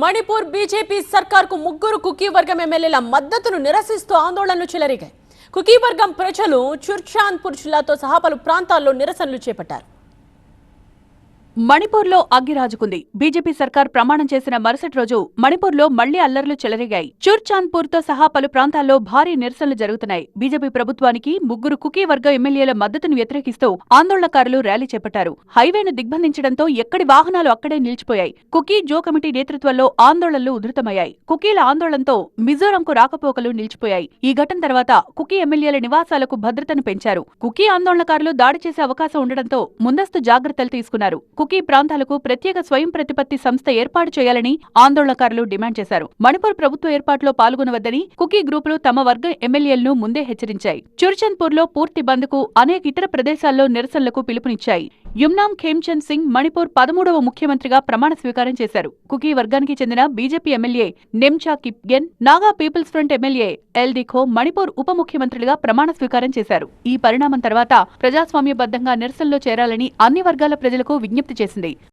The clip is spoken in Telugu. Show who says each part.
Speaker 1: మణిపూర్ బీజేపీ సర్కార్కు ముగ్గురు కుకీ వర్గం ఎమ్మెల్యేల మద్దతును నిరసిస్తూ ఆందోళనలు చెలరేగాయి. కుకీ వర్గం ప్రజలు చుర్చాంద్పూర్ జిల్లాతో సహా పలు ప్రాంతాల్లో నిరసనలు చేపట్టారు.
Speaker 2: మణిపూర్లో అగ్గి రాజుకుంది. బీజేపీ సర్కార్ ప్రమాణం చేసిన మరుసటి రోజు మణిపూర్లో మళ్లీ అల్లర్లు చెలరేగాయి. చుర్చాంద్పూర్తో సహా పలు ప్రాంతాల్లో భారీ నిరసనలు జరుగుతున్నాయి. బీజేపీ ప్రభుత్వానికి ముగ్గురు కుకీ వర్గ ఎమ్మెల్యేల మద్దతును వ్యతిరేకిస్తూ ఆందోళనకారులు ర్యాలీ చేపట్టారు. హైవేను దిగ్బంధించడంతో ఎక్కడి వాహనాలు అక్కడే నిలిచిపోయాయి. కుకీ జో కమిటీ నేతృత్వంలో ఆందోళనలు ఉధృతమయ్యాయి. కుకీల ఆందోళనతో మిజోరంకు రాకపోకలు నిలిచిపోయాయి. ఈ ఘటన తర్వాత కుకీ ఎమ్మెల్యేల నివాసాలకు భద్రతను పెంచారు. కుకీ ఆందోళనకారులు దాడి చేసే అవకాశం ఉండడంతో ముందస్తు జాగ్రత్తలు తీసుకున్నారు. కుకీ ప్రాంతాలకు ప్రత్యేక స్వయం ప్రతిపత్తి సంస్థ ఏర్పాటు చేయాలని ఆందోళనకారులు డిమాండ్ చేశారు. మణిపూర్ ప్రభుత్వ ఏర్పాటులో పాల్గొనవద్దని కుకీ గ్రూపులు తమ వర్గ ఎమ్మెల్యేలను ముందే హెచ్చరించాయి. చుర్చంద్పూర్లో పూర్తి బంద్కు అనేక ఇతర ప్రదేశాల్లో నిరసనలకు పిలుపునిచ్చాయి. యుమ్నాం ఖేమ్చంద్ సింగ్ మణిపూర్ 13వ ముఖ్యమంత్రిగా ప్రమాణ స్వీకారం చేశారు. కుకీ వర్గానికి చెందిన BJP MLA Nemcha Kipgen, Naga people's front MLA L Dikho Manipur ఉప ముఖ్యమంత్రులుగా ప్రమాణ స్వీకారం చేశారు. ఈ పరిణామం తర్వాత ప్రజాస్వామ్యబద్ధంగా నిరసనలో చేరాలని అన్ని వర్గాల ప్రజలకు విజ్ఞప్తి చేసింది.